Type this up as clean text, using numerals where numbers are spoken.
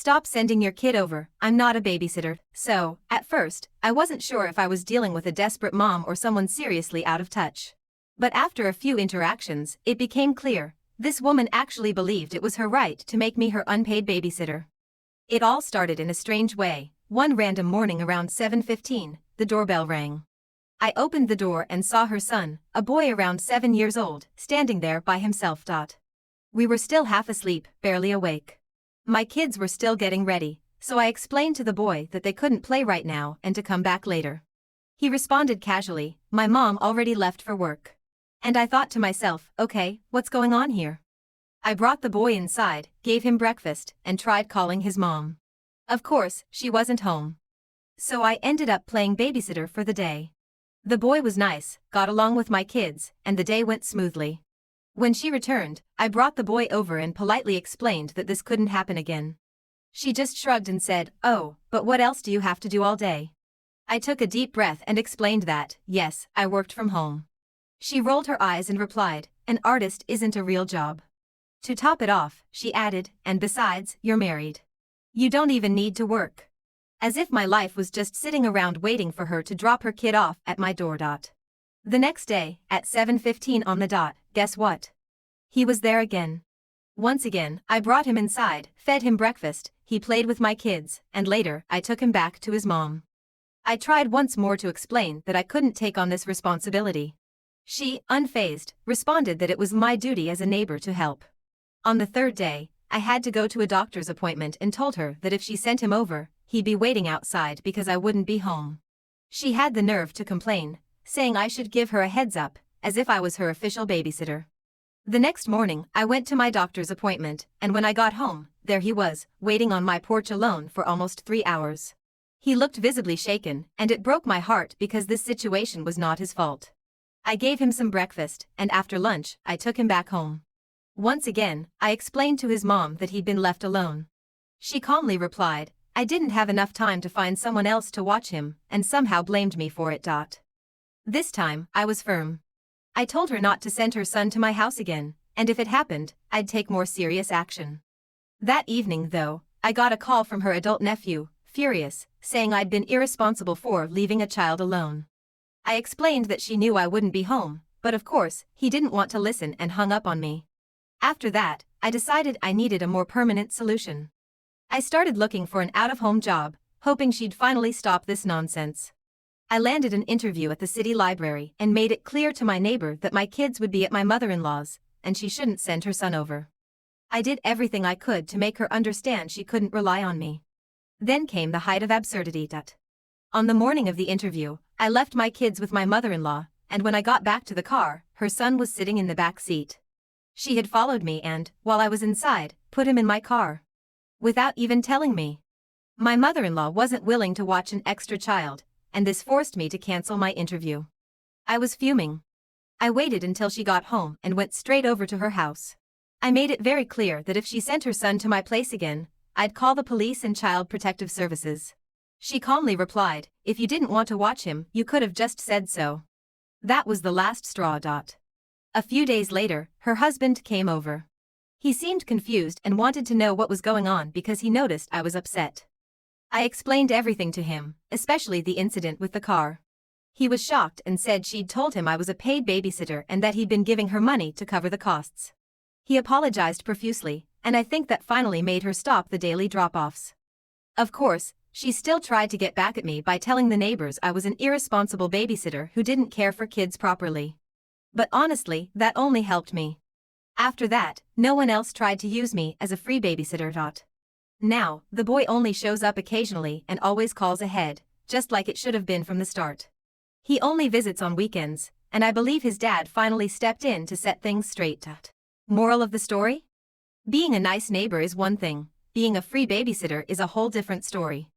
Stop sending your kid over, I'm not a babysitter. So, at first, I wasn't sure if I was dealing with a desperate mom or someone seriously out of touch. But after a few interactions, it became clear, this woman actually believed it was her right to make me her unpaid babysitter. It all started in a strange way. One random morning around 7:15, the doorbell rang. I opened the door and saw her son, a boy around 7 years old, standing there by himself. We were still half asleep, barely awake. My kids were still getting ready, so I explained to the boy that they couldn't play right now and to come back later. He responded casually, my mom already left for work. And I thought to myself, okay, what's going on here? I brought the boy inside, gave him breakfast, and tried calling his mom. Of course, she wasn't home. So I ended up playing babysitter for the day. The boy was nice, got along with my kids, and the day went smoothly. When she returned, I brought the boy over and politely explained that this couldn't happen again. She just shrugged and said, oh, but what else do you have to do all day? I took a deep breath and explained that, yes, I worked from home. She rolled her eyes and replied, an artist isn't a real job. To top it off, she added, and besides, you're married. You don't even need to work. As if my life was just sitting around waiting for her to drop her kid off at my door. The next day, at 7:15 on the dot, guess what? He was there again. Once again, I brought him inside, fed him breakfast, he played with my kids, and later, I took him back to his mom. I tried once more to explain that I couldn't take on this responsibility. She, unfazed, responded that it was my duty as a neighbor to help. On the third day, I had to go to a doctor's appointment and told her that if she sent him over, he'd be waiting outside because I wouldn't be home. She had the nerve to complain, saying I should give her a heads up, as if I was her official babysitter. The next morning, I went to my doctor's appointment, and when I got home, there he was, waiting on my porch alone for almost 3 hours. He looked visibly shaken, and it broke my heart because this situation was not his fault. I gave him some breakfast, and after lunch, I took him back home. Once again, I explained to his mom that he'd been left alone. She calmly replied, I didn't have enough time to find someone else to watch him, and somehow blamed me for it. This time, I was firm. I told her not to send her son to my house again, and if it happened, I'd take more serious action. That evening, though, I got a call from her adult nephew, furious, saying I'd been irresponsible for leaving a child alone. I explained that she knew I wouldn't be home, but of course, he didn't want to listen and hung up on me. After that, I decided I needed a more permanent solution. I started looking for an out-of-home job, hoping she'd finally stop this nonsense. I landed an interview at the city library and made it clear to my neighbor that my kids would be at my mother-in-law's, and she shouldn't send her son over. I did everything I could to make her understand she couldn't rely on me. Then came the height of absurdity. On the morning of the interview, I left my kids with my mother-in-law, and when I got back to the car, her son was sitting in the back seat. She had followed me and, while I was inside, put him in my car. Without even telling me. My mother-in-law wasn't willing to watch an extra child, and this forced me to cancel my interview. I was fuming. I waited until she got home and went straight over to her house. I made it very clear that if she sent her son to my place again, I'd call the police and Child Protective Services. She calmly replied, if you didn't want to watch him, you could have just said so. That was the last straw. A few days later, her husband came over. He seemed confused and wanted to know what was going on because he noticed I was upset. I explained everything to him, especially the incident with the car. He was shocked and said she'd told him I was a paid babysitter and that he'd been giving her money to cover the costs. He apologized profusely, and I think that finally made her stop the daily drop-offs. Of course, she still tried to get back at me by telling the neighbors I was an irresponsible babysitter who didn't care for kids properly. But honestly, that only helped me. After that, no one else tried to use me as a free babysitter. Now, the boy only shows up occasionally and always calls ahead, just like it should have been from the start. He only visits on weekends, and I believe his dad finally stepped in to set things straight. Moral of the story? Being a nice neighbor is one thing, being a free babysitter is a whole different story.